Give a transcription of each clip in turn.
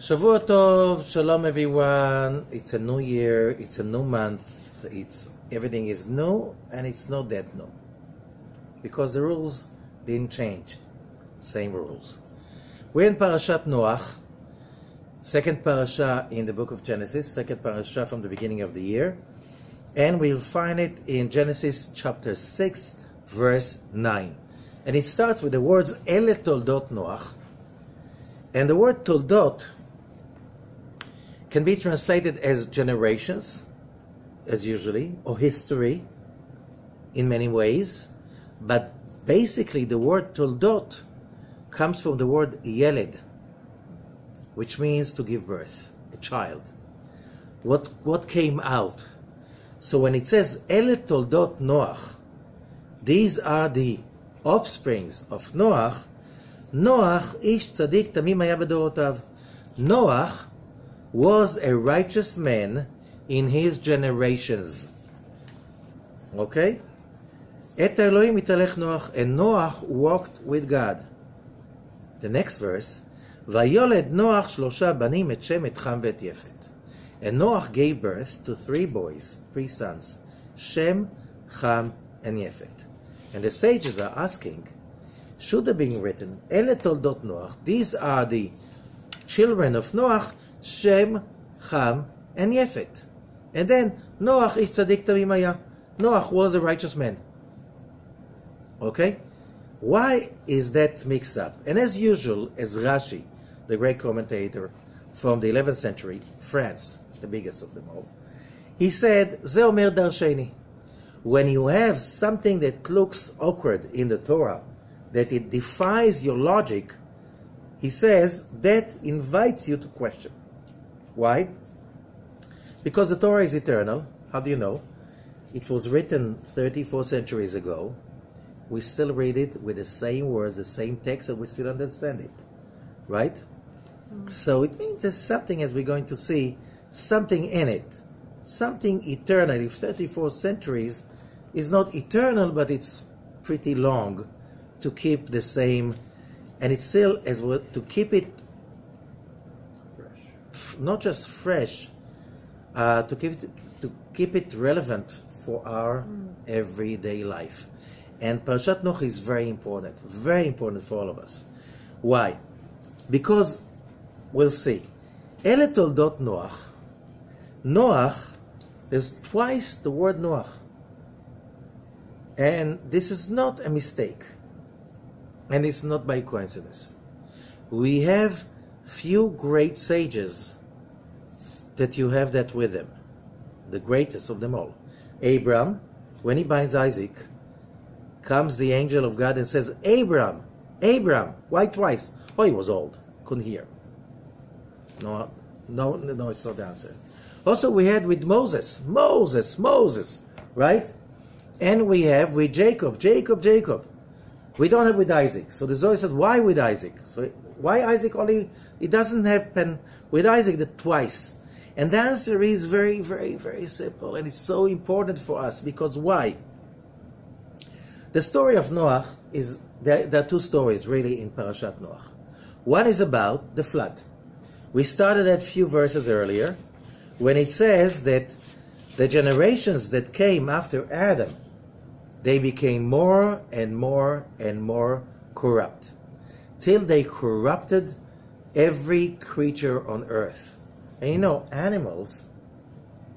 Shavua Tov, Shalom everyone. It's a new year, it's a new month, everything is new and it's not that new. Because the rules didn't change. Same rules. We're in Parashat Noach, second parasha in the book of Genesis, second parasha from the beginning of the year. And we'll find it in Genesis chapter 6, verse 9. And it starts with the words Ele Toldot Noach. And the word Toldot can be translated as generations, as usually, or history, in many ways. But basically the word Toldot comes from the word Yeled, which means to give birth, a child. What came out? So when it says Ele Toldot Noach, these are the offsprings of Noach. Noach ish tzadik tamim haya bedorotav. Noach was a righteous man in his generations. Okay? Et Elohim italech Noach, and Noach walked with God. The next verse, Vayoled Noach shlosha banim et Shem et Cham ve'et Yefet. And Noach gave birth to three boys, three sons, Shem, Cham, and Yefet. And the sages are asking, should have been written, Ele Toldot Noach, these are the children of Noach, Shem, Cham, and Yefet. And then, Noach ish tzadik tamim haya. Noach was a righteous man. Okay? Why is that mixed up? And as usual, as Rashi, the great commentator from the 11th century, France, the biggest of them all, he said, Ze omer darsheni. When you have something that looks awkward in the Torah, that it defies your logic, he says that invites you to question. Why? Because the Torah is eternal. How do you know? It was written 34 centuries ago. We still read it with the same words, the same text, and we still understand it. Right? So it means there's something, as we're going to see, something in it. Something eternal. If 34 centuries is not eternal, but it's pretty long to keep the same, and it's still as well to keep it fresh. Not just fresh, to keep it relevant for our everyday life. And Parashat Noach is very important for all of us. Why? Because we'll see. Ele Toldot Noach. Noach, there's twice the word Noach. And this is not a mistake. And it's not by coincidence. We have few great sages that you have that with them. The greatest of them all. Abraham, when he binds Isaac, comes the angel of God and says, Abraham, why twice? Oh, he was old, couldn't hear. No, it's not the answer. Also we had with Moses, right? And we have with Jacob. We don't have with Isaac. So the Zohar says, why with Isaac? So why Isaac only? It doesn't happen with Isaac the twice. And the answer is very, very, very simple. And it's so important for us. Because why? The story of Noach is, there are two stories really in Parashat Noach. One is about the flood. We started at a few verses earlier when it says that the generations that came after Adam, they became more and more and more corrupt, till they corrupted every creature on earth. And you know, animals,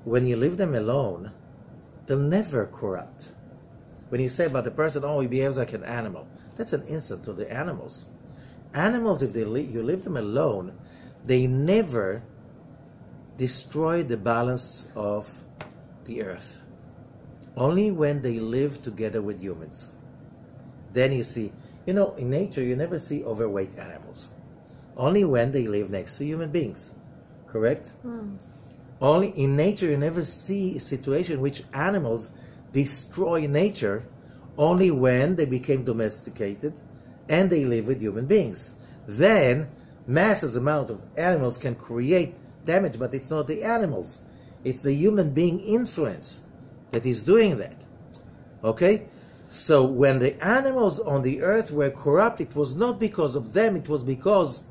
when you leave them alone, they'll never corrupt. When you say about the person, oh, he behaves like an animal, that's an insult to the animals. Animals, if you leave them alone, they never destroy the balance of the earth. Only when they live together with humans. Then you see, you know, in nature you never see overweight animals. Only when they live next to human beings. Correct? Only in nature you never see a situation in which animals destroy nature, only when they became domesticated and they live with human beings. Then massive amount of animals can create damage, but it's not the animals. It's the human being influence that is doing that. Okay? So when the animals on the earth were corrupt, it was not because of them, it was because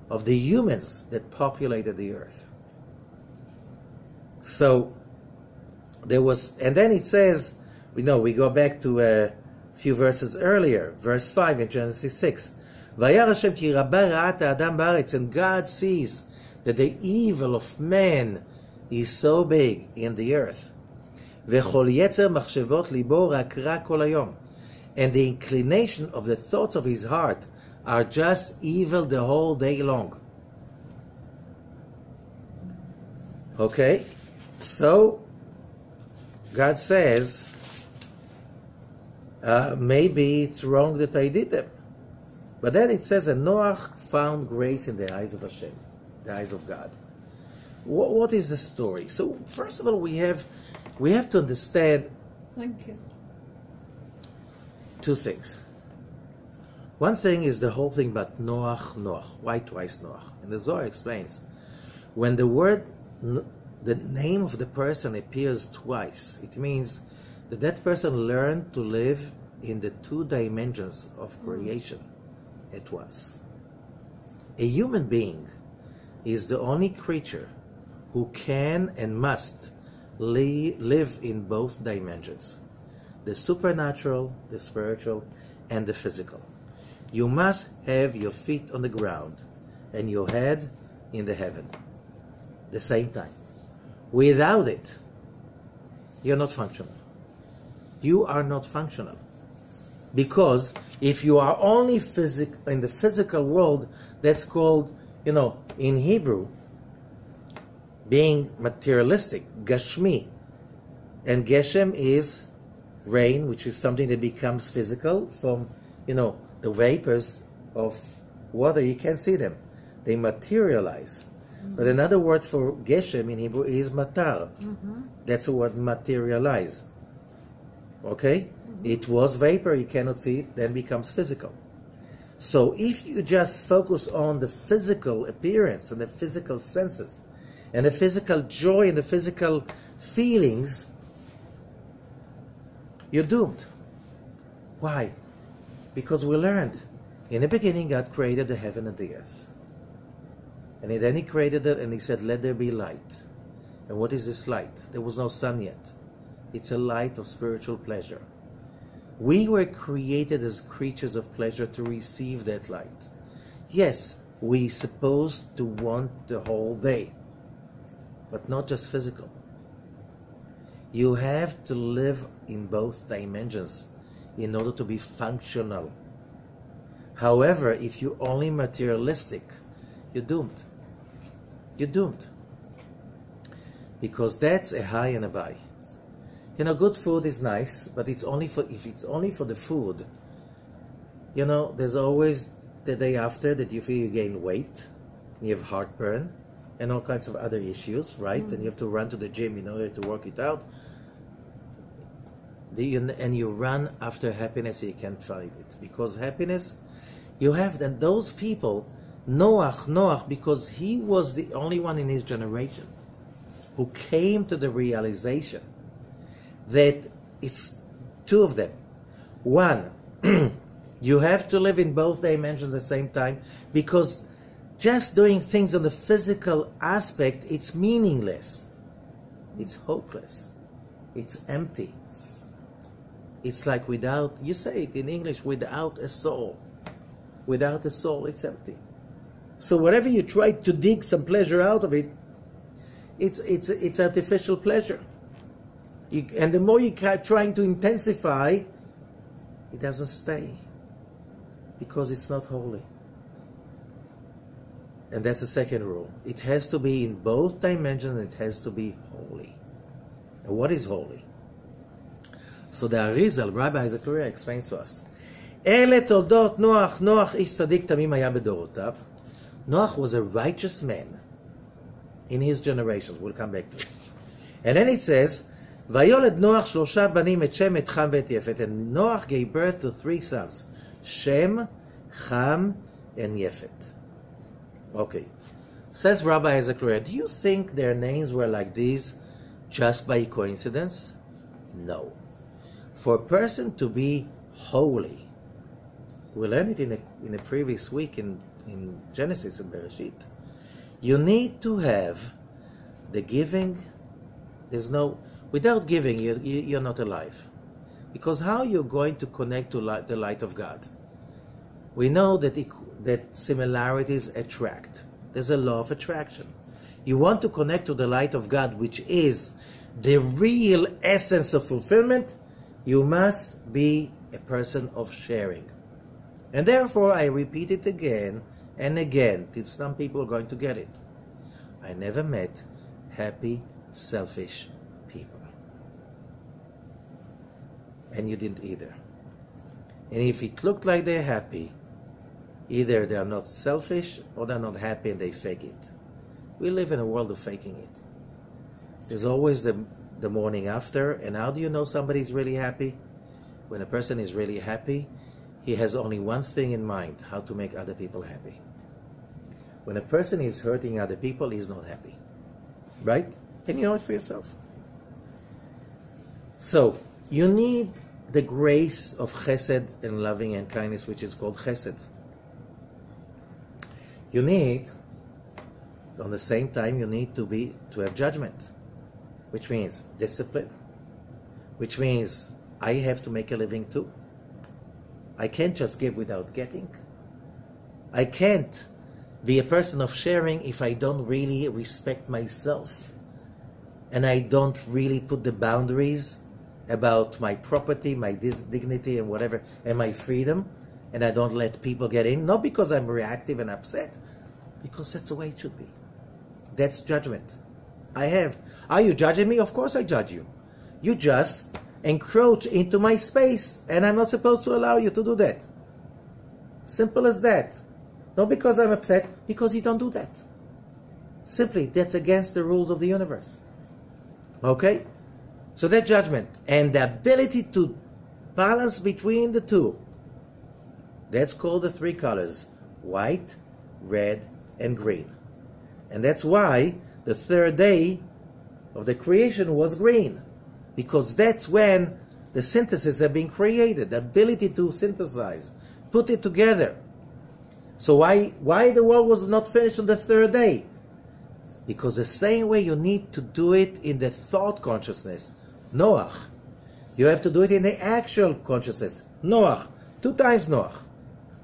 of the humans that populated the earth. So there was, and then it says, we go back to a few verses earlier, verse 5 in Genesis 6. Vayar Hashem ki rabba ra'at ha'adam ba'aretz, and God sees that the evil of man is so big in the earth. V'chol yetzer machshevot libo rak ra kol hayom, and the inclination of the thoughts of his heart are just evil the whole day long. Okay, so God says, maybe it's wrong that I did them. But then it says, and Noach found grace in the eyes of Hashem, the eyes of God. What is the story? So first of all, we have to understand two things. One thing is the whole thing about Noach. Why twice Noach? And the Zohar explains, when the name of the person appears twice, it means that person learned to live in the two dimensions of creation at once. A human being is the only creature who can and must live in both dimensions, the supernatural, the spiritual, and the physical. You must have your feet on the ground and your head in the heaven at the same time. Without it, you're not functional. You are not functional. Because if you are only in the physical world, that's called, in Hebrew, being materialistic, gashmi. And geshem is rain, which is something that becomes physical from, the vapors of water. You can't see them. They materialize. But another word for geshem in Hebrew is matar. That's the word materialize. Okay? It was vapor, you cannot see it, then becomes physical. So if you just focus on the physical appearance and the physical senses and the physical joy and the physical feelings, you're doomed. Why? Because we learned, in the beginning God created the heaven and the earth. And then he created it and he said, let there be light. And what is this light? There was no sun yet. It's a light of spiritual pleasure. We were created as creatures of pleasure to receive that light. Yes, we're supposed to want the whole day, but not just physical. You have to live in both dimensions in order to be functional. However, if you're only materialistic, you're doomed. You're doomed. Because that's a high and a buy. Good food is nice, but if it's only for the food, there's always the day after that you feel you gain weight, you have heartburn, and all kinds of other issues, right? And you have to run to the gym in order to work it out. And you run after happiness, you can't find it. Because happiness, you have, and those people, Noach, because he was the only one in his generation who came to the realization that it's two of them. One, you have to live in both dimensions at the same time, because just doing things on the physical aspect, it's meaningless. It's hopeless. It's empty. It's like without, you say it in English, without a soul. Without a soul, it's empty. So whatever you try to dig some pleasure out of it, it's artificial pleasure. And the more you keep trying to intensify, it doesn't stay, because it's not holy. And that's the second rule. It has to be in both dimensions, it has to be holy. And what is holy? So the Arizal, Rabbi Zechariah, explains to us, Ele toldot Noach, Noach ish tzadik tamim haya bedorotav. Noach was a righteous man in his generations. We'll come back to it. And then it says, Vayoled Noach shlosha banim et Shem et Cham ve'et Yefet. And Noach gave birth to 3 sons, Shem, Cham, and Yefet. Okay. Says Rabbi Zechariah, do you think their names were like these just by coincidence? No. For a person to be holy, we learned it in a previous week in in Genesis and Bereshit. You need to have the giving. There's no, without giving, you're not alive. Because how you're going to connect to the light of God? We know that similarities attract. There's a law of attraction. You want to connect to the light of God, which is the real essence of fulfillment, you must be a person of sharing. And therefore, I repeat it again and again, till some people are going to get it. I never met happy, selfish people. And you didn't either. And if it looked like they're happy, either they're not selfish or they're not happy and they fake it. We live in a world of faking it. There's always the morning after, and how do you know somebody's really happy? When a person is really happy, he has only one thing in mind, how to make other people happy. When a person is hurting other people, he's not happy. Right? And you know it for yourself. So, you need the grace of chesed and loving and kindness, which is called chesed. You need, on the same time, you need to have judgment, which means discipline, which means I have to make a living too. I can't just give without getting. I can't be a person of sharing if I don't really respect myself and I don't really put the boundaries about my property, my dignity and whatever, and my freedom, and I don't let people get in, not because I'm reactive and upset, because that's the way it should be. That's judgment. Are you judging me? Of course I judge you. You just encroach into my space, and I'm not supposed to allow you to do that. Simple as that. Not because I'm upset, because you don't do that. Simply, that's against the rules of the universe. Okay? So that judgment and the ability to balance between the two, that's called the three colors: white, red, and green. And that's why the third day of the creation was green, because that's when the synthesis had been created, the ability to synthesize, put it together. So why the world was not finished on the third day? Because the same way you need to do it in the thought consciousness, Noach, you have to do it in the actual consciousness, Noach, 2 times Noach.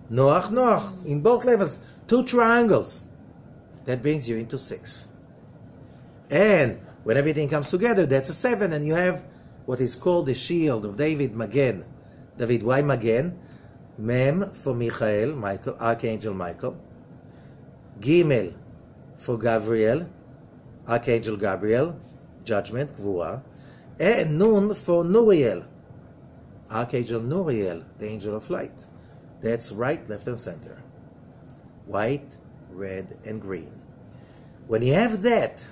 Noach, in both levels, 2 triangles. That brings you into 6. And when everything comes together, that's a 7, and you have what is called the shield of David, Magen. David, why Magen? Mem for Michael, Archangel Michael. Gimel for Gabriel, Archangel Gabriel, judgment, Gvura. And Nun for Nuriel, Archangel Nuriel, the angel of light. That's right, left, and center. White, red, and green. When you have that,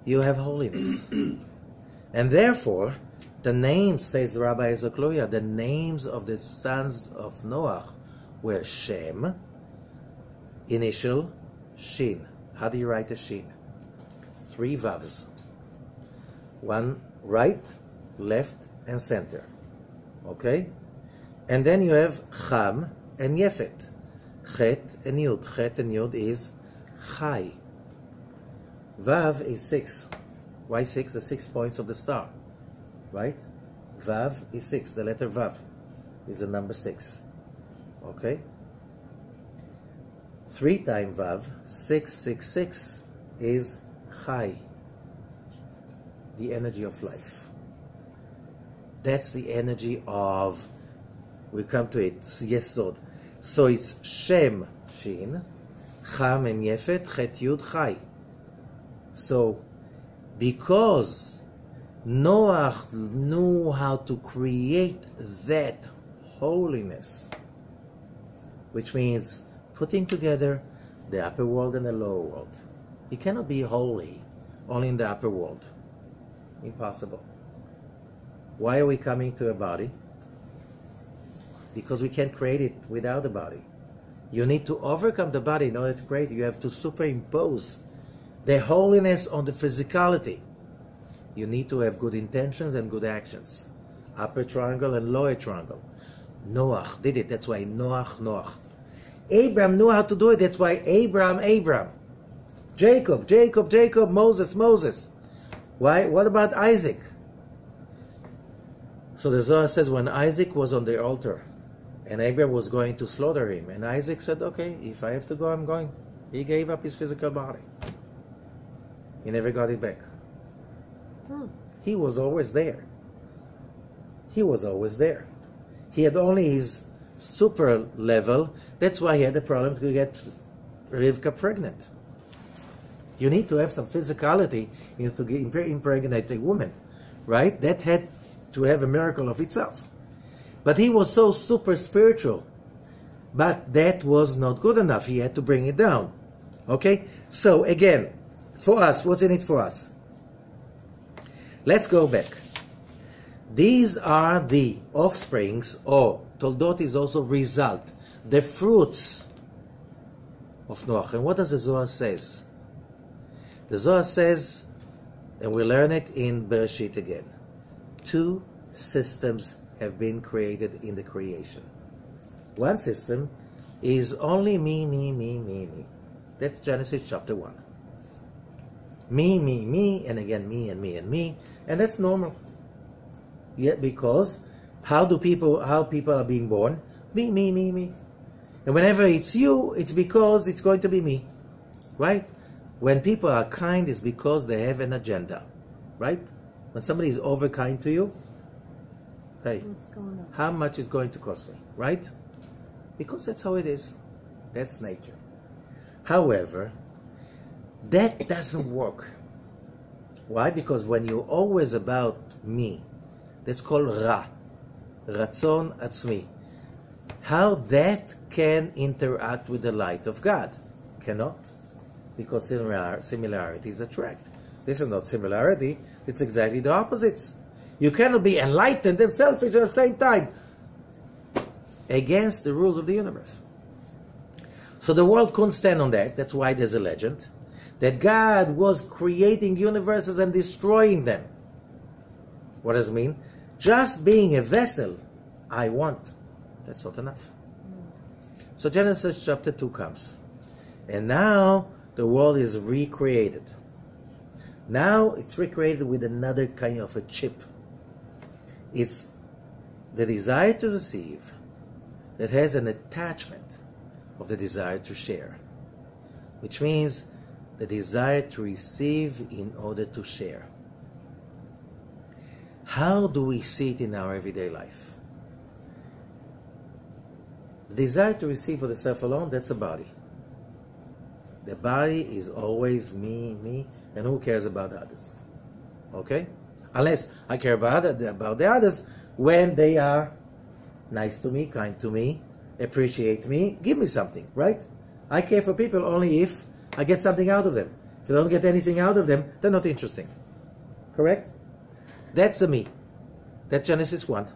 you have holiness. And therefore, the names, says Rabbi Zakloya, the names of the sons of Noach were Shem, initial, Shin. How do you write a Shin? 3 vavs. 1 right, left, and center. Okay? And then you have Cham and Yefet. Chet and Yud. Chet and Yud is Chai. Vav is 6. Why 6? The 6 points of the star. Right? Vav is 6. The letter Vav is the number 6. Okay? 3 times Vav, 666 is Chai. The energy of life. That's the energy of, we come to it, Yesod. So it's Shem, Shin, Cham and Yefet, Chet Yud, Chai. So, because Noach knew how to create that holiness, which means putting together the upper world and the lower world. You cannot be holy only in the upper world. Impossible. Why are we coming to a body? Because we can't create it without a body. You need to overcome the body in order to create it. You have to superimpose the holiness on the physicality. You need to have good intentions and good actions. Upper triangle and lower triangle. Noach did it. That's why Noach. Abraham knew how to do it. That's why Abraham. Jacob, Moses. Why? What about Isaac? So the Zohar says when Isaac was on the altar and Abraham was going to slaughter him, and Isaac said, okay, if I have to go, I'm going. He gave up his physical body. He never got it back. He was always there. He had only his super level. That's why he had the problem to get Rivka pregnant. You need to have some physicality to impregnate a woman, right? That had to have a miracle of itself. But he was so super spiritual. But that was not good enough. He had to bring it down. Okay? So again, for us, what's in it for us? Let's go back. These are the offsprings, or Toldot is also result, the fruits of Noach. And what does the Zohar says? The Zohar says, and we learn it in Bereshit again, 2 systems have been created in the creation. One system is only me. That's Genesis chapter 1. Me, and again me and me, and that's normal. Yet because how people are being born? Me. And whenever it's you, it's because it's going to be me. Right? When people are kind, it's because they have an agenda. Right? When somebody is over kind to you, hey, what's going on? How much is going to cost me? Right? Because that's how it is. That's nature. However, that doesn't work. Why? Because when you're always about me, that's called Ra, Ratzon Atzmi. How that can interact with the light of God? Cannot. Because similarities attract. This is not similarity, it's exactly the opposites. You cannot be enlightened and selfish at the same time. Against the rules of the universe. So the world couldn't stand on that. That's why there's a legend that God was creating universes and destroying them. What does it mean? Just being a vessel, I want. That's not enough. So Genesis chapter 2 comes. And now the world is recreated. Now it's recreated with another kind of a chip. It's the desire to receive that has an attachment of the desire to share. Which means the desire to receive in order to share. How do we see it in our everyday life? The desire to receive for the self alone, that's a body. The body is always me, and who cares about others? Okay? Unless I care about the others when they are nice to me, kind to me, appreciate me, give me something, right? I care for people only if I get something out of them. If I don't get anything out of them, they're not interesting. Correct? That's a me. That's Genesis 1.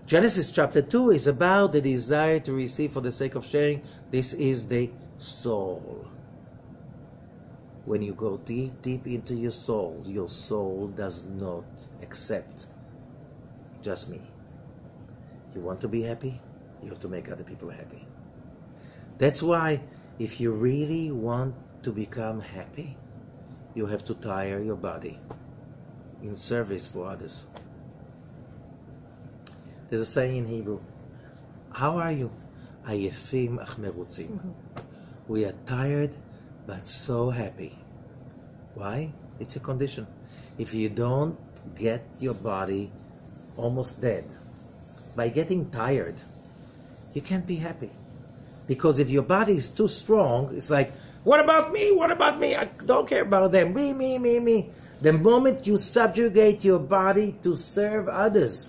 Genesis chapter 2 is about the desire to receive for the sake of sharing. This is the soul. When you go deep into your soul does not accept just me. You want to be happy? You have to make other people happy. That's why if you really want to become happy, you have to tire your body in service for others. There's a saying in Hebrew, how are you? Ayefim ach merutzim. We are tired but so happy. Why? It's a condition. If you don't get your body almost dead by getting tired, you can't be happy. Because if your body is too strong, it's like, what about me? What about me? I don't care about them. Me. The moment you subjugate your body to serve others,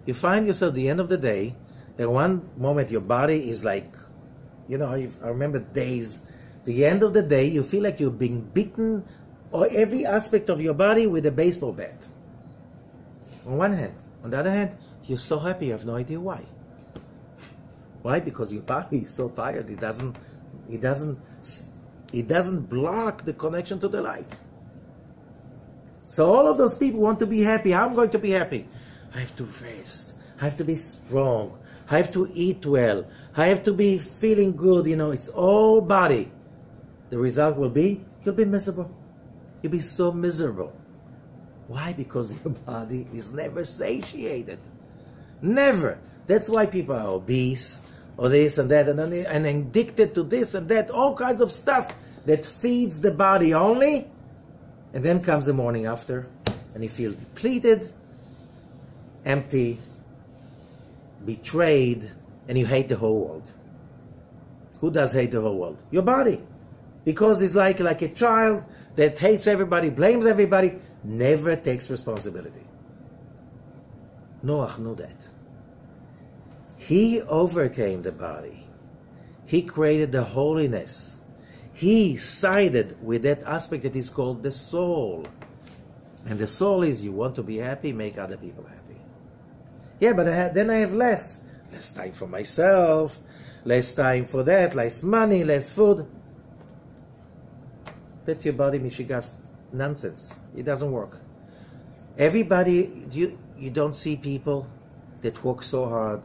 you find yourself at the end of the day, that one moment your body is like, you know, I remember days, the end of the day, you feel like you're being beaten or every aspect of your body with a baseball bat. On one hand. On the other hand, you're so happy, you have no idea why. Why? Because your body is so tired, it doesn't block the connection to the light. So all of those people want to be happy. How am I going to be happy? I have to rest. I have to be strong. I have to eat well, I have to be feeling good, it's all body. The result will be, you'll be miserable. You'll be so miserable. Why? Because your body is never satiated. Never. That's why people are obese, or this and that, and addicted to this and that, all kinds of stuff that feeds the body only, and then comes the morning after, and you feel depleted, empty, betrayed, and you hate the whole world. Who does hate the whole world? Your body. Because it's like a child that hates everybody, blames everybody, never takes responsibility. Noach knew that. He overcame the body. He created the holiness. He sided with that aspect that is called the soul. And the soul is, you want to be happy, make other people happy. Yeah, but then I have less. Less time for myself, less time for that, less money, less food. That's your body mishigas nonsense. It doesn't work. Everybody, you don't see people that work so hard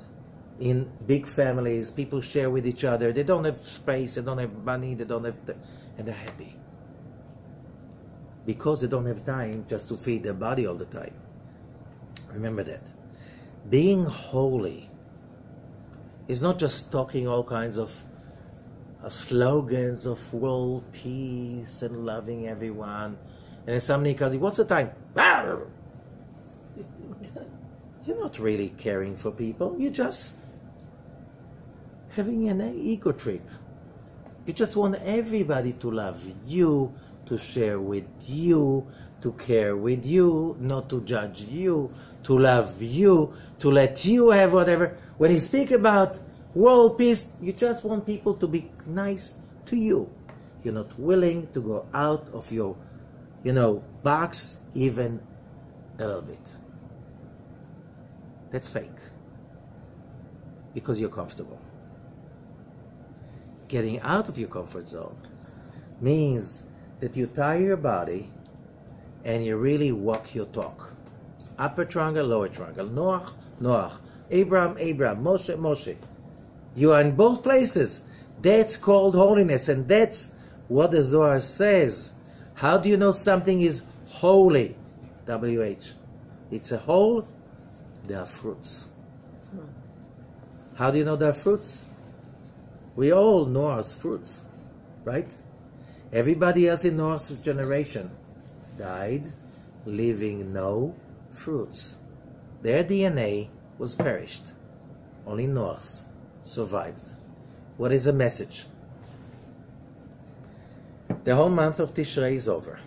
in big families. People share with each other. They don't have space, they don't have money, they don't have, and they're happy. Because they don't have time just to feed their body all the time. Remember that. Being holy is not just talking all kinds of slogans of world peace and loving everyone. And then somebody comes, what's the time? You're not really caring for people. You're just having an ego trip. You just want everybody to love you, to share with you, to care with you, not to judge you, to love you, to let you have whatever. When you speak about world peace, you just want people to be nice to you. You're not willing to go out of your, box even a little bit. That's fake. Because you're comfortable. Getting out of your comfort zone means that you tire your body and you really walk your talk. Upper triangle, lower triangle. Noach, Noach. Abraham, Abraham. Moshe, Moshe. You are in both places. That's called holiness, and that's what the Zohar says. How do you know something is holy? WH. It's a whole. There are fruits. How do you know there are fruits? We all know our fruits, right? Everybody else in Noah's generation died, leaving no fruits. Their DNA was perished. Only Noah's survived. What is the message? The whole month of Tishrei is over.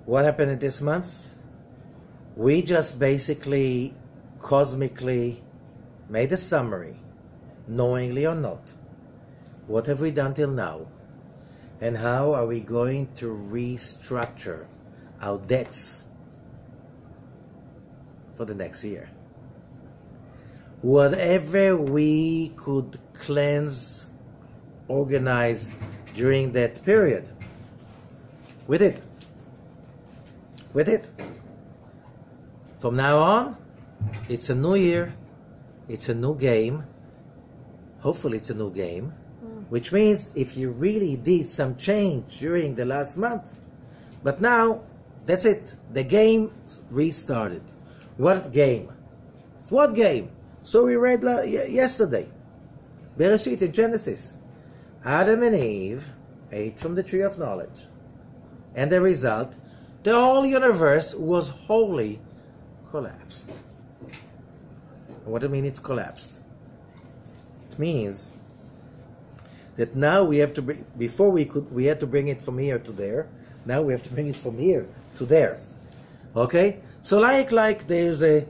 What happened in this month? We just basically, cosmically, made a summary, knowingly or not. What have we done till now? And how are we going to restructure our debts for the next year? Whatever we could cleanse, organize during that period, we did. We did. From now on, it's a new year, it's a new game. Hopefully it's a new game, which means if you really did some change during the last month, but now, that's it. The game restarted. What game? What game? So we read yesterday, Bereshit in Genesis. Adam and Eve ate from the tree of knowledge. And the result, the whole universe was wholly collapsed. What do you mean it's collapsed? It means that now we have to bring, before we had to bring it from here to there, now we have to bring it from here to there. Okay? So like there's a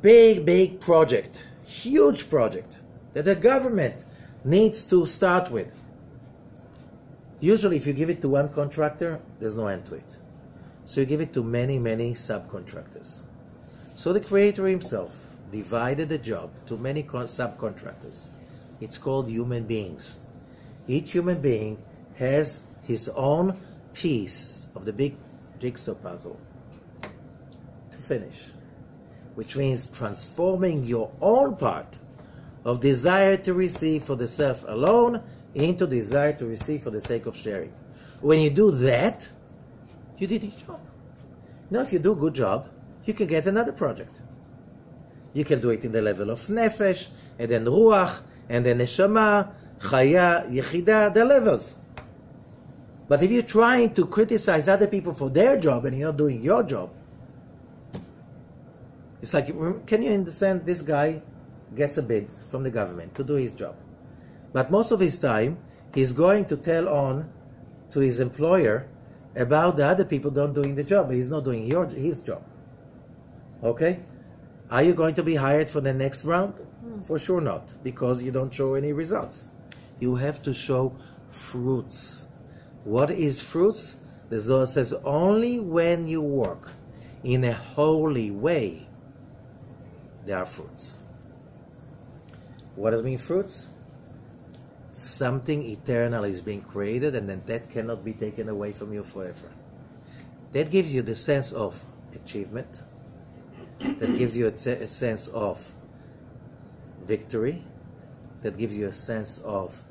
big project, huge project that the government needs to start with. Usually if you give it to one contractor, there's no end to it. So you give it to many subcontractors. So the Creator himself divided the job to many subcontractors. It's called human beings. Each human being has his own piece of the big jigsaw puzzle to finish. which means transforming your own part of desire to receive for the self alone into desire to receive for the sake of sharing. When you do that, you did your job. Now, if you do a good job, you can get another project. You can do it in the level of nefesh, and then ruach, and then neshama, chaya, yechida, the levels. But if you're trying to criticize other people for their job and you're not doing your job, it's like, can you understand, this guy gets a bid from the government to do his job. But most of his time, he's going to tell on to his employer about the other people not doing the job. He's not doing his job. Okay? Are you going to be hired for the next round? For sure not, because you don't show any results. You have to show fruits. What is fruits? The Zohar says only when you work in a holy way, there are fruits. What does it mean, fruits? Something eternal is being created, and then that cannot be taken away from you forever. That gives you the sense of achievement. That gives you a sense of victory. That gives you a sense of,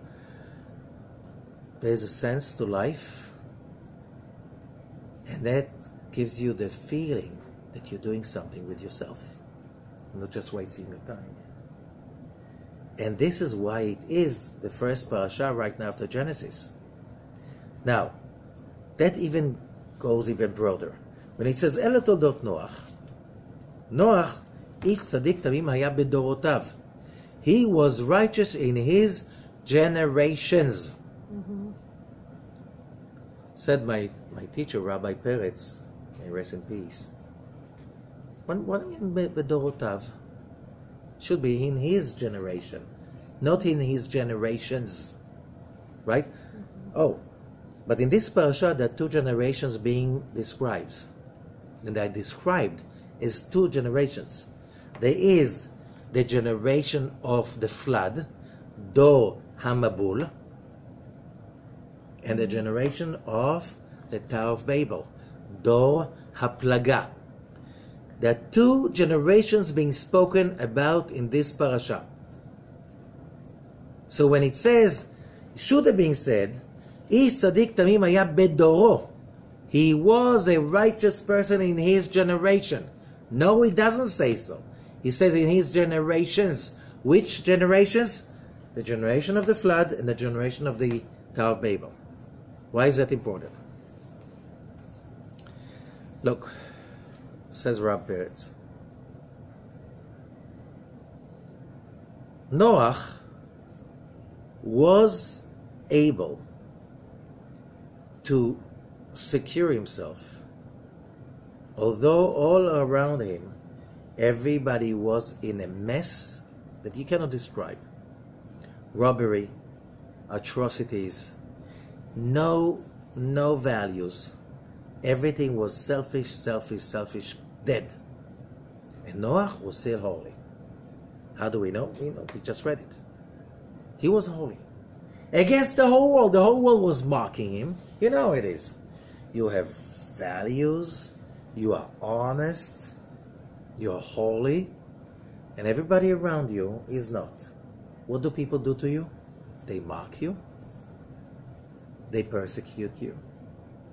there's a sense to life. And that gives you the feeling that you're doing something with yourself, not just wasting your time. And this is why it is the first parasha right now after Genesis. Now, that even goes even broader. When it says, Ela toldot Noach, Noach, ish tzadik tamim haya bedorotav. He was righteous in his generations. Said my teacher, Rabbi Peretz, may rest in peace. What do you mean bedorotav? Should be in his generation, not in his generations, right? Oh, but in this parasha, there are two generations being described, and they are described as two generations. There is the generation of the flood, Dor Hamabul, and the generation of the Tower of Babel, Dor Haplaga. There are two generations being spoken about in this parasha. So when it says, it should have been said, Ish tzadik tamim haya bedoro. He was a righteous person in his generation. No, he doesn't say so. He says in his generations. Which generations? The generation of the flood and the generation of the Tower of Babel. Why is that important? Look, says Rabbi Peretz, Noach was able to secure himself, although all around him everybody was in a mess that you cannot describe. Robbery, atrocities, no values. Everything was selfish, dead. And Noach was still holy. How do we know? We just read it. He was holy. Against the whole world. The whole world was mocking him. You know it is. You have values. You are honest. You are holy. And everybody around you is not. What do people do to you? They mock you. They persecute you.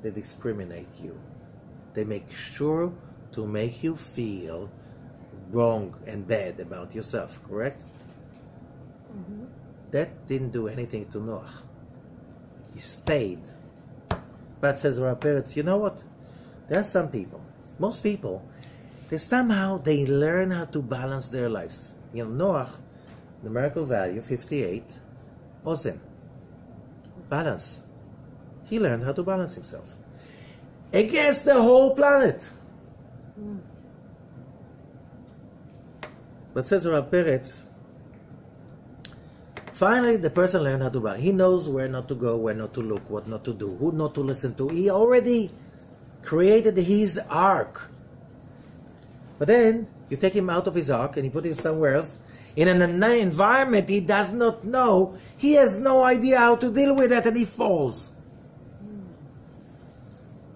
They discriminate you. They make sure to make you feel wrong and bad about yourself, correct? That didn't do anything to Noach. He stayed. But says Rabbi Peretz, you know what? There are some people, most people, they learn how to balance their lives. You know, Noach, numerical value, 58, Ozen. Balance. He learned how to balance himself against the whole planet. But says Rav Peretz, finally the person learned how to balance. He knows where not to go, where not to look, what not to do, who not to listen to. He already created his ark. But then you take him out of his ark and you put him somewhere else in an environment he does not know. He has no idea how to deal with it, and he falls.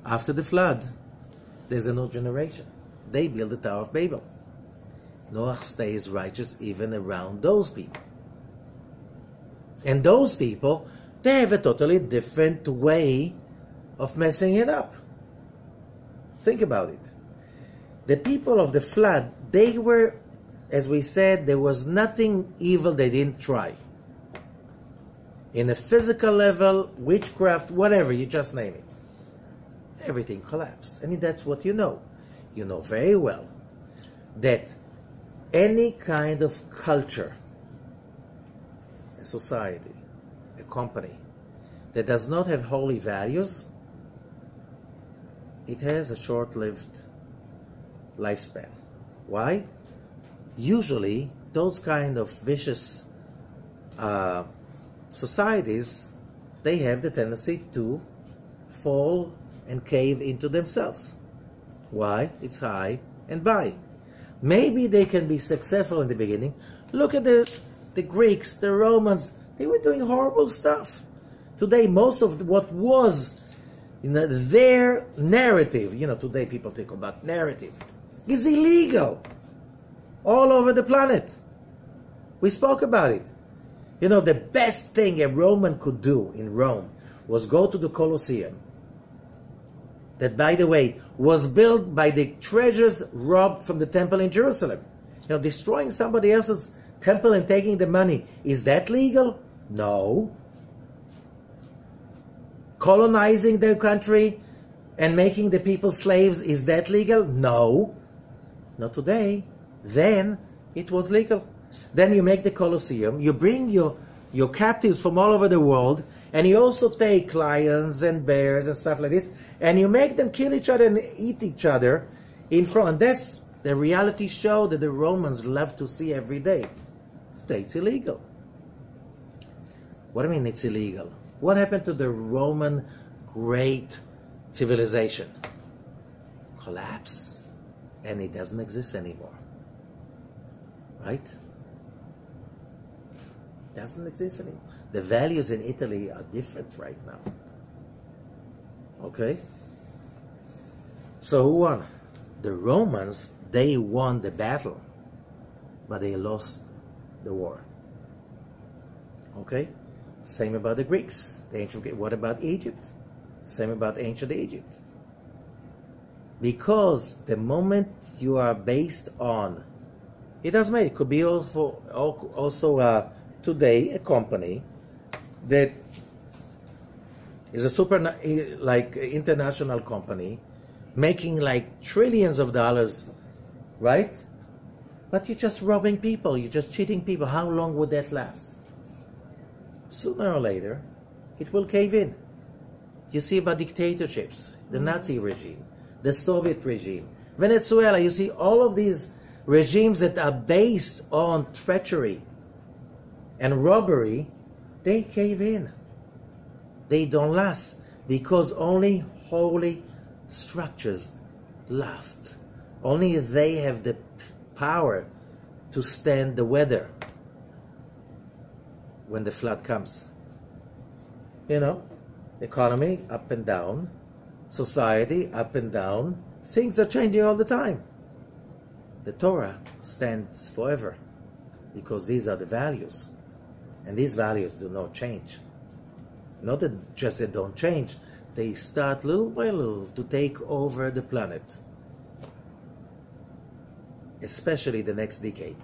After the flood, there's a new generation. They build the Tower of Babel. Noah stays righteous even around those people. And those people, they have a totally different way of messing it up. Think about it. The people of the flood, they were, as we said, there was nothing evil they didn't try. In a physical level, witchcraft, whatever, you just name it. Everything collapsed. And that's what you know. You know very well that any kind of culture, a society, a company, that does not have holy values, it has a short-lived lifespan. Why? Usually, those kind of vicious societies, they have the tendency to fall and cave into themselves. Why? It's high and by. Maybe they can be successful in the beginning. Look at the Greeks, the Romans, they were doing horrible stuff. Today, most of what was their narrative, today people talk about narrative, is illegal all over the planet. We spoke about it. The best thing a Roman could do in Rome was go to the Colosseum, that, by the way, was built by the treasures robbed from the temple in Jerusalem. Destroying somebody else's temple and taking the money, is that legal? No. Colonizing their country and making the people slaves, is that legal? No. Not today. Then it was legal. Then you make the Colosseum, you bring your captives from all over the world, and you also take lions and bears and stuff like this, and you make them kill each other and eat each other in front. That's the reality show that the Romans love to see every day. Today it's illegal. What do you mean it's illegal? What happened to the Roman great civilization? Collapse. And it doesn't exist anymore. Right? Doesn't exist anymore. The values in Italy are different right now. Okay? So who won? The Romans, they won the battle, but they lost the war. Okay? Same about the Greeks. The ancient Greeks. What about Egypt? Same about ancient Egypt. Because the moment you are based on, it doesn't matter. It could be also today a company that is a super international company making like trillions of dollars, right? But you're just robbing people, you're just cheating people. How long would that last? Sooner or later, it will cave in. You see about dictatorships, the Nazi regime, the Soviet regime, Venezuela. You see all of these regimes that are based on treachery and robbery, they cave in. They don't last because only holy structures last. Only they have the power to stand the weather when the flood comes. Economy up and down, society up and down, things are changing all the time. The Torah stands forever because these are the values, and these values do not change. Not that just they don't change, they start little by little to take over the planet, especially the next decade,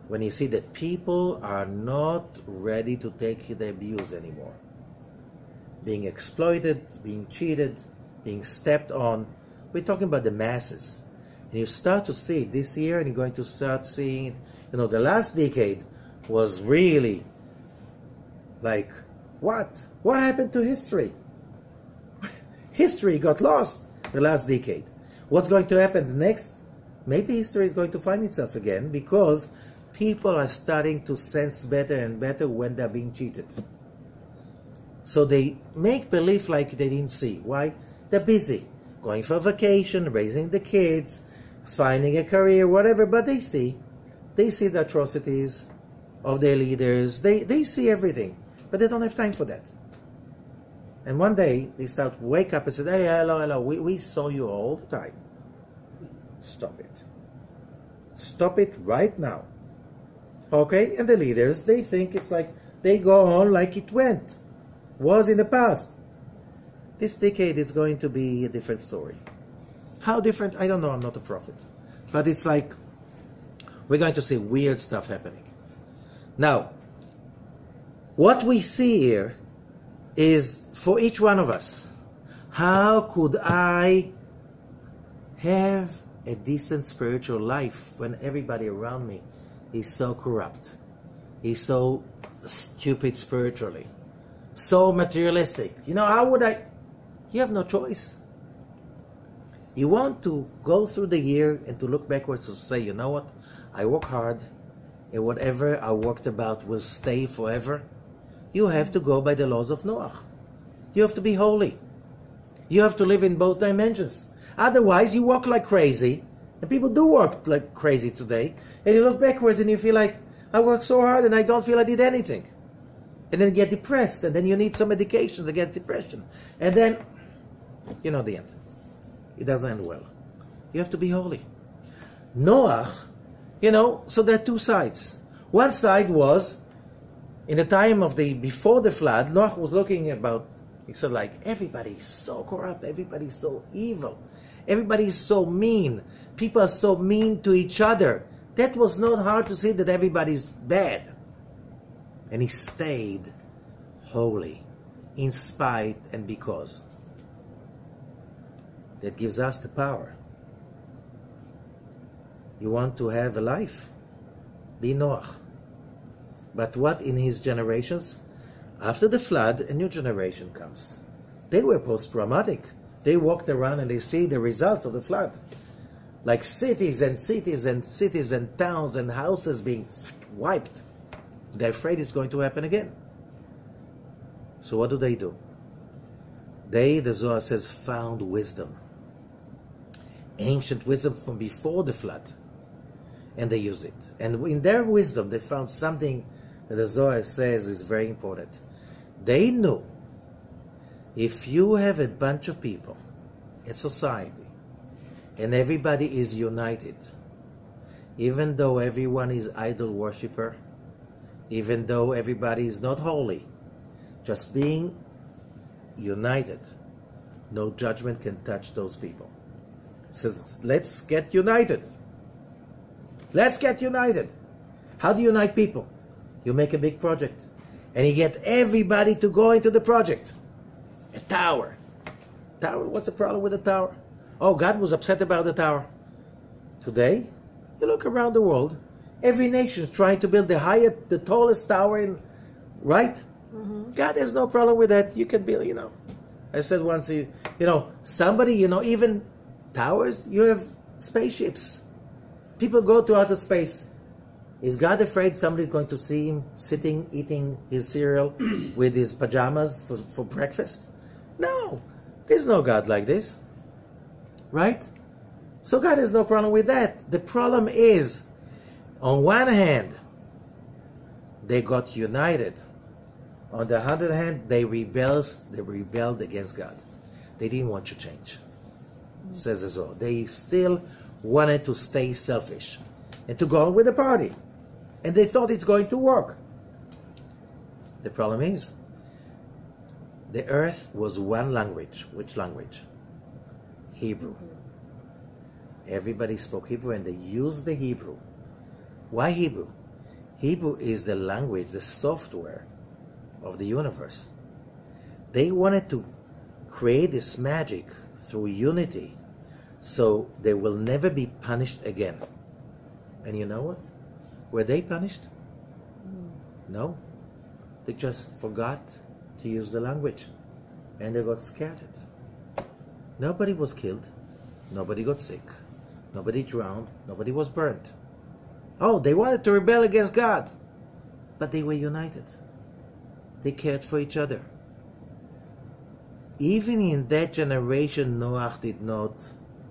when you see that people are not ready to take the abuse anymore, being exploited, being cheated, being stepped on. We're talking about the masses. And you start to see it this year, and you're going to start seeing, the last decade was really like, what? What happened to history? History got lost the last decade. What's going to happen next? Maybe history is going to find itself again because people are starting to sense better and better when they're being cheated. So they make believe like they didn't see. Why? They're busy. Going for vacation, raising the kids, finding a career, whatever. But they see the atrocities of their leaders. They see everything. But they don't have time for that. And one day, they start to wake up and say, hey, hello, we saw you all the time. Stop it. Stop it right now. Okay? And the leaders, they think it's like, they go on like it was in the past. This decade is going to be a different story. How different? I don't know, I'm not a prophet. But it's like, we're going to see weird stuff happening. Now, what we see here is for each one of us, how could I have a decent spiritual life when everybody around me is so corrupt, is so stupid spiritually, so materialistic? You know, how would I? You have no choice. You want to go through the year and to look backwards and say, you know what, I work hard, and whatever I worked about will stay forever. You have to go by the laws of Noah. You have to be holy. You have to live in both dimensions. Otherwise, you walk like crazy, and people do work like crazy today, and you look backwards and you feel like, I worked so hard and I don't feel I did anything. And then you get depressed, and then you need some medications against depression. And then, you know the end. It doesn't end well. You have to be holy. Noah, you know, so there are two sides. One side was, in the time of before the flood, Noah was looking about, he said like, everybody's so corrupt, everybody's so evil, everybody's so mean, people are so mean to each other. That was not hard to see that everybody's bad. And he stayed holy, in spite and because. That gives us the power. You want to have a life? Be Noah. But what in his generations? After the flood, a new generation comes. They were post-traumatic. They walked around and they see the results of the flood. Like cities and cities and cities and towns and houses being wiped. They're afraid it's going to happen again. So what do? They, the Zohar says, found wisdom. Ancient wisdom from before the flood. And they use it. And in their wisdom, they found something that the Zohar says is very important. They knew if you have a bunch of people, a society, and everybody is united, even though everyone is idol worshiper, even though everybody is not holy, just being united, no judgment can touch those people. It says, let's get united. Let's get united. How do you unite people? You make a big project, and you get everybody to go into the project. A tower. Tower, what's the problem with the tower? Oh, God was upset about the tower. Today, you look around the world, every nation is trying to build the tallest tower in, right? Mm-hmm. God has no problem with that. You can build, you know. I said once, you know, somebody, you know, even towers, you have spaceships. People go to outer space. Is God afraid somebody's going to see him sitting, eating his cereal with his pajamas for breakfast? No. There's no God like this. Right? So God has no problem with that. The problem is, on one hand, they got united. On the other hand, they rebelled against God. They didn't want to change. Says the Zohar. They still wanted to stay selfish and to go on with the party. And they thought it's going to work. The problem is, the earth was one language. Which language? Hebrew. Everybody spoke Hebrew and they used the Hebrew. Why Hebrew? Hebrew is the language, the software of the universe. They wanted to create this magic through unity so they will never be punished again. And you know what? Were they punished? No. They just forgot to use the language and they got scattered. Nobody was killed. Nobody got sick. Nobody drowned. Nobody was burnt. Oh, they wanted to rebel against God. But they were united. They cared for each other. Even in that generation, Noah did not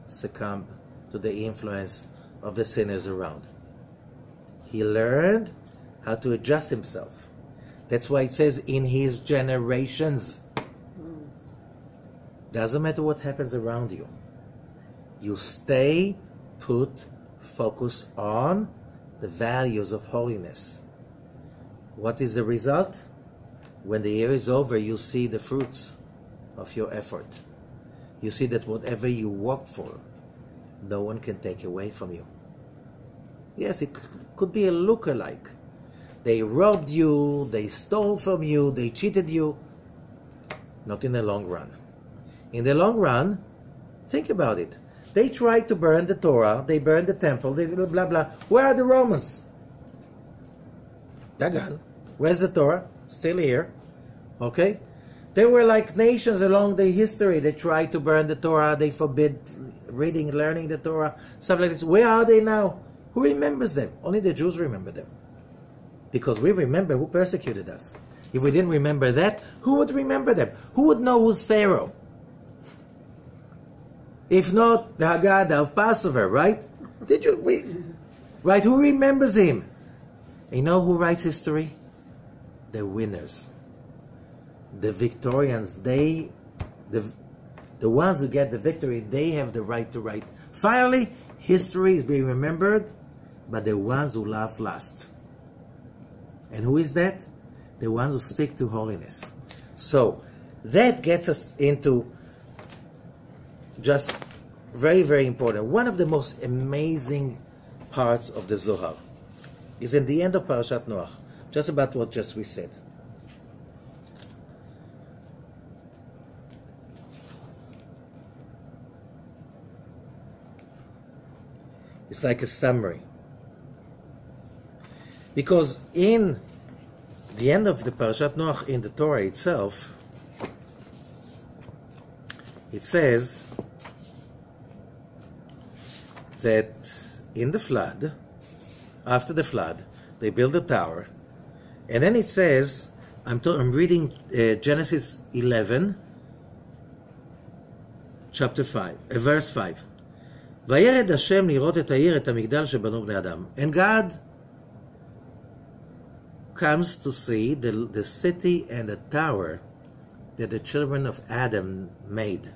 succumb to the influence of the sinners around. He learned how to adjust himself. That's why it says in his generations. Doesn't matter what happens around you. You stay put focus on the values of holiness. What is the result? When the year is over, you see the fruits of your effort. You see that whatever you work for, no one can take away from you. Yes, it could be a lookalike. They robbed you, they stole from you, they cheated you. Not in the long run. In the long run, think about it. They tried to burn the Torah, they burned the temple, they blah, blah, blah. Where are the Romans? They're gone. Where's the Torah? Still here. Okay? They were like nations along the history. They tried to burn the Torah, they forbid reading, learning the Torah, stuff like this. Where are they now? Who remembers them? Only the Jews remember them. Because we remember who persecuted us. If we didn't remember that, who would remember them? Who would know who's Pharaoh? If not the Haggadah of Passover, right? Right? Who remembers him? You know who writes history? The winners. The victorians. The ones who get the victory, they have the right to write. Finally, history is being remembered by the ones who laugh last. And who is that? The ones who stick to holiness. So, that gets us into just very, very important. One of the most amazing parts of the Zohar is in the end of Parashat Noach, just about what just we said. It's like a summary. Because in the end of the Parashat Noach, in the Torah itself, it says that in the flood, after the flood, they build a tower, and then it says, I'm reading Genesis 11, chapter 5, verse 5. וירד השם לראות את העיר, את המגדל שבנו בני אדם. And God comes to see the city and the tower that the children of Adam made.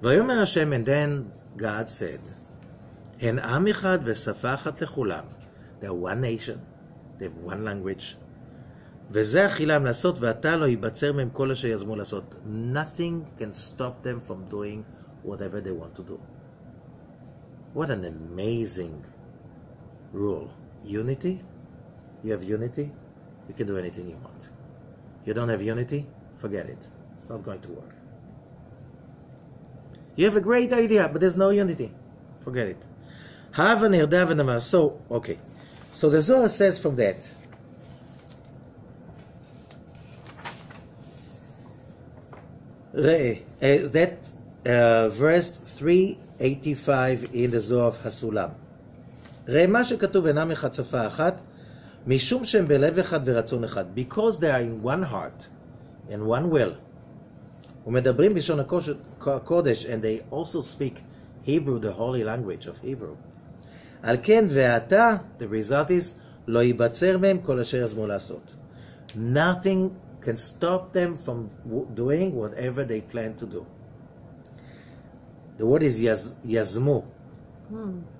ויאמר השם, and then God said, הן עם אחד ושפה אחת לכולם. They're one nation, they have one language. וזה אכילם לעשות, ואתה לא ייבצר מהם כל אשר יזמו לעשות. Nothing can stop them from doing whatever they want to do. What an amazing rule. Unity. You have unity, you can do anything you want. You don't have unity, forget it. It's not going to work. You have a great idea, but there's no unity. Forget it. So, okay. So the Zohar says from that, verse 385 in the Zohar of Hasulam. ראה מה שכתוב אינם אחד שפה אחת, משום שהם בלב אחד ורצון אחד. Because they are in one heart and one will. ומדברים בלשון הקודש, and they also speak Hebrew, the holy language of Hebrew. על כן ועתה, the result is, לא ייבצר מהם כל אשר יזמו לעשות. Nothing can stop them from doing whatever they plan to do. The word is yazmu.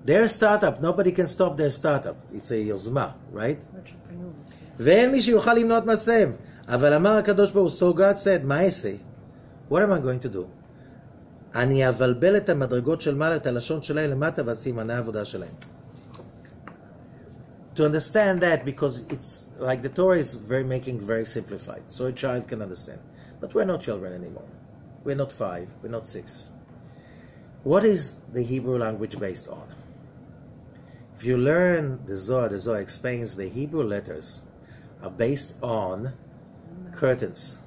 Their startup, nobody can stop their startup. It's a yozma, right? ואין מי שיוכל למנוע את מעשיהם. אבל אמר הקדוש ברוך הוא, so God said, מה אעשה? What am I going to do? אני אבלבל את המדרגות של מעלה, את הלשון שלהם למטה, וסימני העבודה שלהם. To understand that, because it's like the Torah is making very simplified, so a child can understand. But we're not children anymore. We're not 5, we're not 6. What is the Hebrew language based on? If you learn the Zohar explains the Hebrew letters are based on curtains.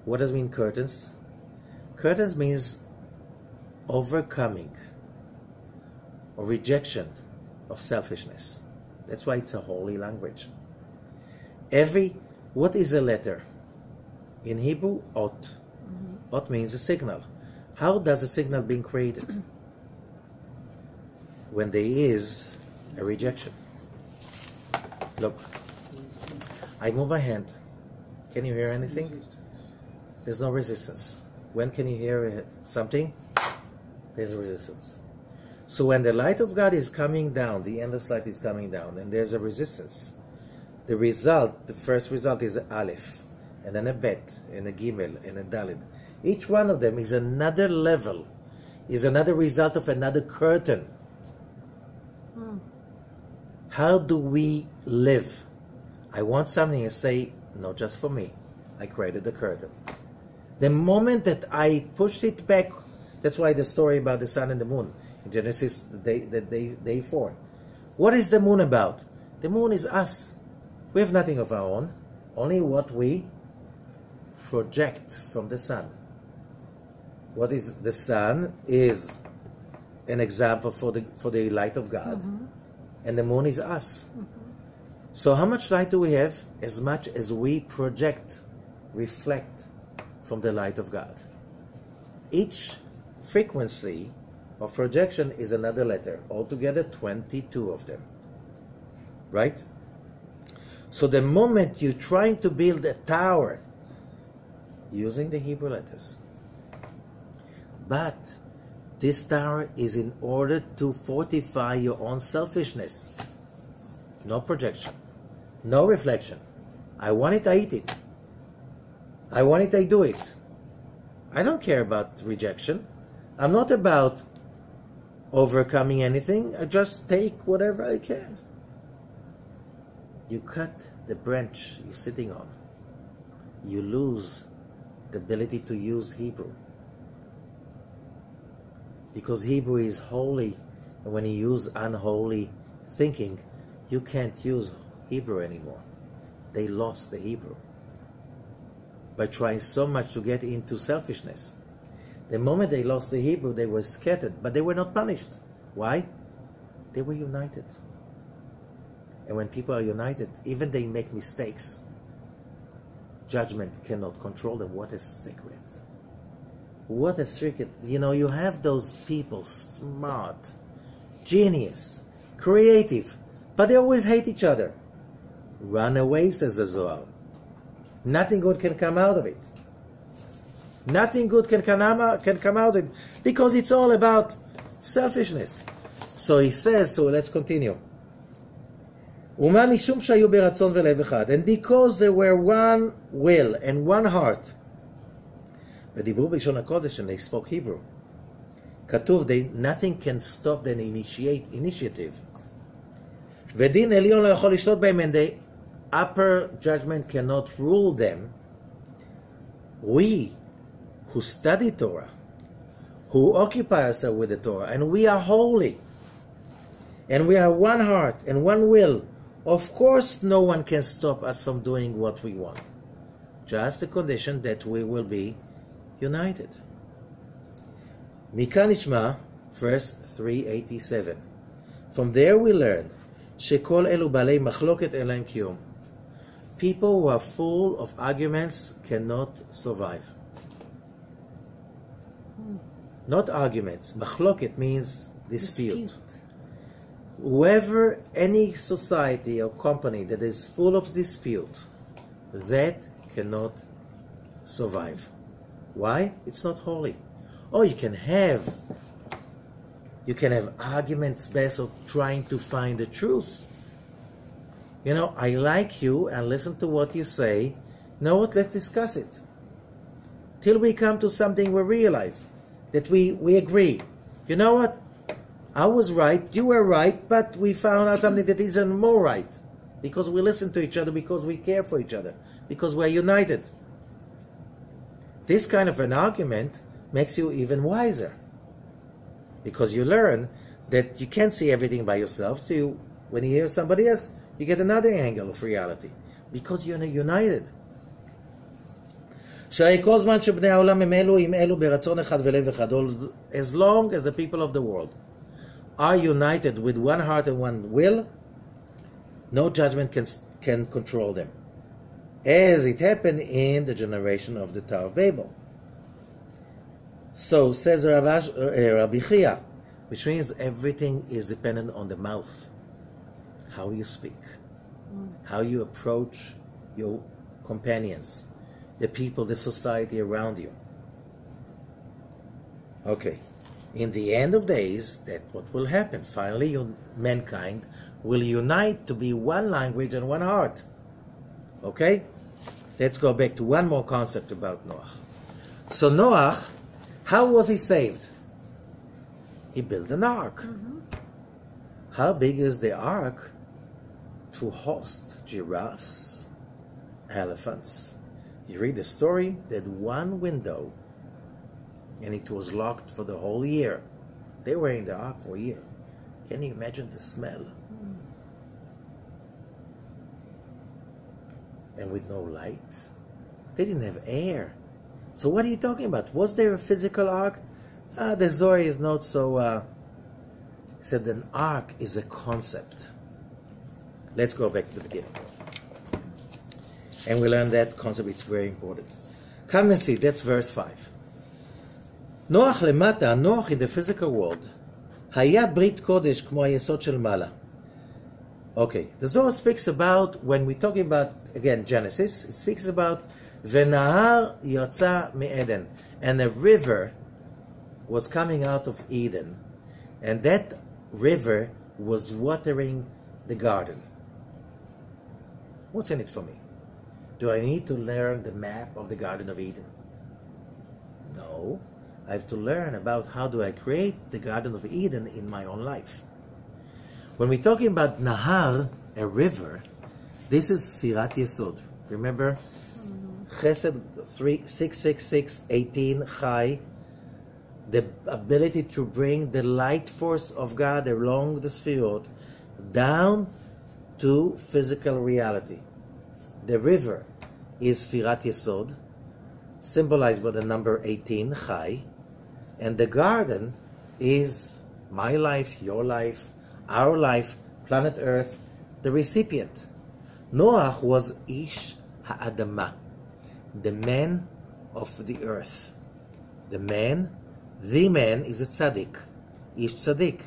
What does it mean, curtains? Curtains means overcoming or rejection of selfishness. That's why it's a holy language. What is a letter? In Hebrew, ot. Ot means a signal. How does a signal being created? When there is a rejection. Look, I move my hand. Can you hear anything? There's no resistance. When can you hear something? There's a resistance. So when the light of God is coming down, the endless light is coming down, and there's a resistance. The first result is Aleph, and then a Bet, and a Gimel, and a Dalet. Each one of them is another level, is another result of another curtain. How do we live? I want something and say, no, just for me. I created the curtain. The moment that I pushed it back, that's why the story about the sun and the moon, in Genesis, day 4. What is the moon about? The moon is us. We have nothing of our own, only what we project from the sun. What is the sun is an example for the light of God, and the moon is us. So how much light do we have? As much as we project, reflect from the light of God. Each frequency of projection is another letter, altogether 22 of them, right? So the moment you're trying to build a tower using the Hebrew letters, but this tower is in order to fortify your own selfishness. No projection, no reflection. I want it, I eat it. I want it, I do it. I don't care about rejection. I'm not about overcoming anything. I just take whatever I can. You cut the branch you're sitting on. You lose the ability to use Hebrew. Because Hebrew is holy, and when you use unholy thinking, you can't use Hebrew anymore. They lost the Hebrew by trying so much to get into selfishness. The moment they lost the Hebrew, they were scattered, but they were not punished. Why? They were united. And when people are united, even they make mistakes, judgment cannot control them. What a secret. What a secret. You know, you have those people, smart, genius, creative, but they always hate each other. Run away, says the Zohar. Nothing good can come out of it. Nothing good can come out of it, because it's all about selfishness. So he says, so let's continue. And because there were one will and one heart, and they spoke Hebrew. כתוב, nothing can stop the initiative. ודין עליון לא יכול לשלוט בהם, and the upper judgment cannot rule them. We who study Torah, who occupy ourselves with the Torah, and we are holy, and we have one heart and one will, of course no one can stop us from doing what we want. Just the condition that we will be united. מכאן נשמע, verse 387. From there we learn, שכל אלו בעלי מחלוקת אין להם קיום. People who are full of arguments cannot survive. Not arguments. מחלוקת means dispute. Whoever, any society or company that is full of dispute, that cannot survive. Why? It's not holy. Oh, you can have arguments based on trying to find the truth. You know, I like you and listen to what you say. You know what? Let's discuss it. Till we come to something we realize that we agree. You know what? I was right, you were right, but we found out something that isn't more right. Because we listen to each other, because we care for each other, because we're united. This kind of an argument makes you even wiser. Because you learn that you can't see everything by yourself, so when you hear somebody else, you get another angle of reality. Because you're united. As long as the people of the world are united with one heart and one will, no judgment can control them, as it happened in the generation of the Tower of Babel. So says Rabbi Chia, which means everything is dependent on the mouth, how you speak, how you approach your companions, the people, the society around you. Okay. In the end of days, that's what will happen. Finally, mankind will unite to be one language and one heart. Okay? Let's go back to one more concept about Noah. So Noah, how was he saved? He built an ark. How big is the ark to host giraffes, elephants? You read the story, they had one window, and it was locked for the whole year. They were in the ark for a year. Can you imagine the smell? And with no light. They didn't have air. So what are you talking about? Was there a physical ark? The Zohar is not so... said an ark is a concept. Let's go back to the beginning. And we learn that concept, it's very important. Come and see, that's verse 5. Noach למטה, Noach in the physical world, היה ברית קודש כמו היסוד של מעלה. Okay, the Zohar speaks about, when we're talking about, again, Genesis, it speaks about, ונהר יצא מעדן, and a river was coming out of Eden, and that river was watering the garden. What's in it for me? Do I need to learn the map of the Garden of Eden? No. I have to learn about how do I create the Garden of Eden in my own life. When we're talking about Nahar, a river, this is Sfirat Yesod. Remember? Chesed 666:18 Chai, the ability to bring the light force of God along the Sfirot down to physical reality. The river is Sfirat Yesod, symbolized by the number 18, Chai, and the garden is my life, your life, our life, planet Earth, the recipient. Noah was Ish Ha'adama, the man of the earth. The man is a tzaddik. Ish tzaddik.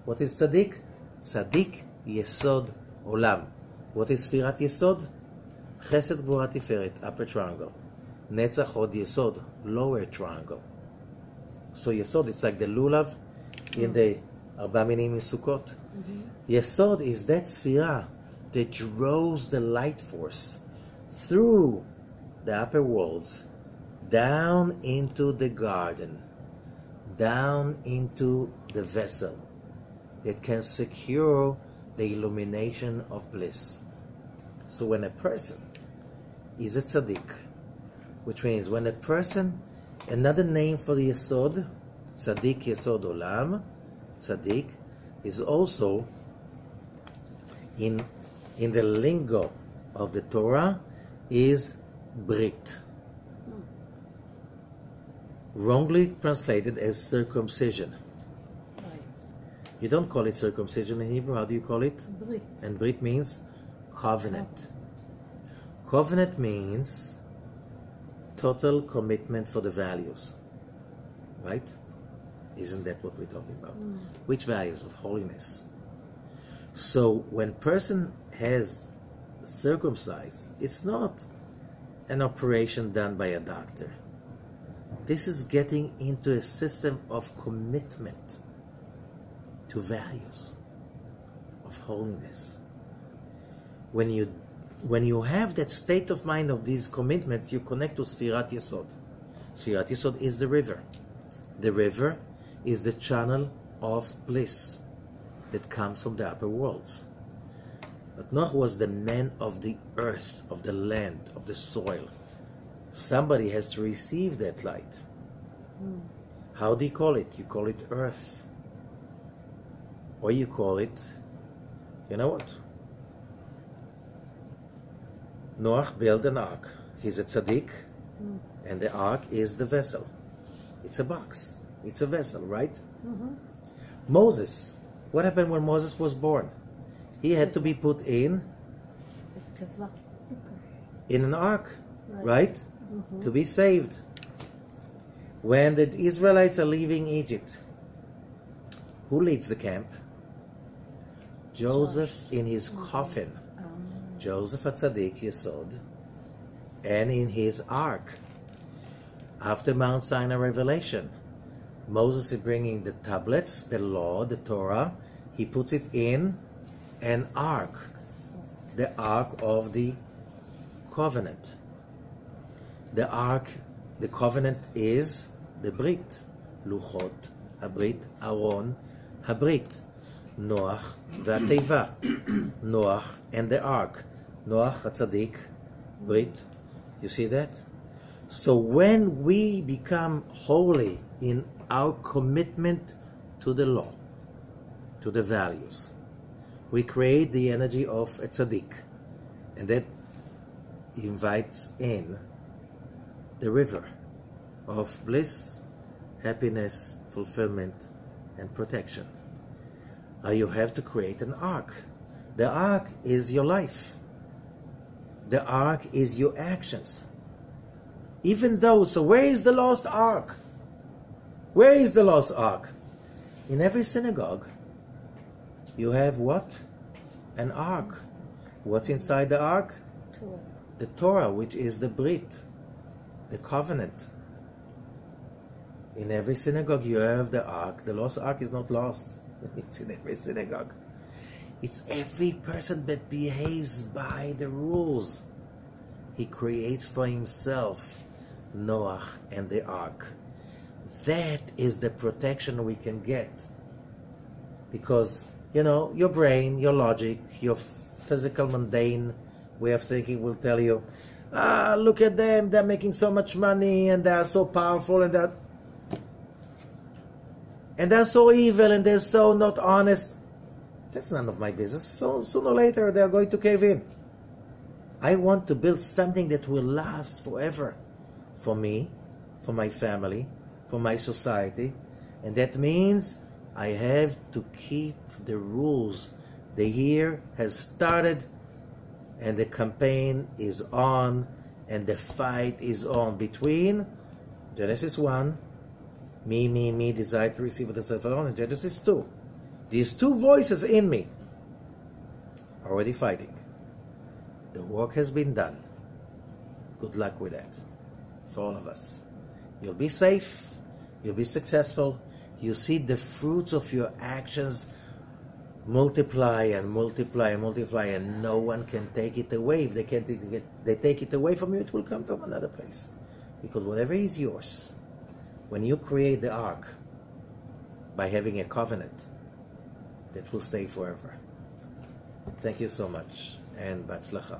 What is tzaddik? Tzaddik Yesod Olam. What is Sfirat Yesod? Chesed Gvura Tiferet, upper triangle. Netzach Hod Yesod, lower triangle. So Yesod, it's like the lulav in the Arba Minim in Sukkot. Yesod is that sphira that draws the light force through the upper worlds down into the garden, down into the vessel that can secure the illumination of bliss. So when a person is a tzaddik, which means when a person, another name for the Yesod, tzaddik Yesod Olam, tzaddik, is also in the lingo of the Torah is Brit. Wrongly translated as circumcision. You don't call it circumcision in Hebrew. How do you call it? Brit. And Brit means covenant. Covenant means total commitment for the values. Right? Isn't that what we're talking about? Which values? Of holiness. So when person has circumcised, it's not an operation done by a doctor. This is getting into a system of commitment to values of holiness. When you have that state of mind of these commitments, you connect to Sfirat Yesod. Sfirat Yesod is the river. The river is the channel of bliss that comes from the upper worlds. But Noah was the man of the earth, of the land, of the soil. Somebody has to receive that light. How do you call it? You call it earth. Or you call it, you know what? Noah built an ark. He's a tzaddik, and the ark is the vessel. It's a box. It's a vessel, right? Moses. What happened when Moses was born? He had to be put in an ark, right? To be saved. When the Israelites are leaving Egypt, who leads the camp? Joseph in his coffin. Joseph HaTzadik Yesod, and in his ark. After Mount Sinai revelation, Moses is bringing the tablets, the law, the Torah. He puts it in an ark, the ark of the covenant. The ark, the covenant is the Brit, Luchot, Habrit, Aaron, Habrit, Noach, Vateva, Noach and the ark, Noach, Tzaddik, Brit. You see that? So when we become holy in our commitment to the law, to the values, we create the energy of a tzaddik, and that invites in the river of bliss, happiness, fulfillment, and protection. You have to create an ark. The ark is your life. The ark is your actions. Even though, so where is the lost ark? Where is the lost ark? In every synagogue, you have what? An ark. What's inside the ark? Torah. The Torah, which is the Brit, the covenant. In every synagogue you have the ark. The lost ark is not lost. It's in every synagogue. It's every person that behaves by the rules. He creates for himself Noach and the ark. That is the protection we can get. Because, you know, your brain, your logic, your physical, mundane way of thinking will tell you, look at them, they're making so much money, and they're so powerful, and they're so evil, and they're so not honest. That's none of my business. So sooner or later, they're going to cave in. I want to build something that will last forever. For me, for my family, for my society. And that means I have to keep the rules. The year has started, and the campaign is on, and the fight is on between Genesis 1, me, desire to receive what the self alone, and Genesis 2. These two voices in me are already fighting. The work has been done. Good luck with that for all of us. You'll be safe. You'll be successful. You see the fruits of your actions multiply and multiply and multiply, and no one can take it away. If they take it away from you, it will come from another place. Because whatever is yours, when you create the ark by having a covenant, that will stay forever. Thank you so much, and Batzlacha.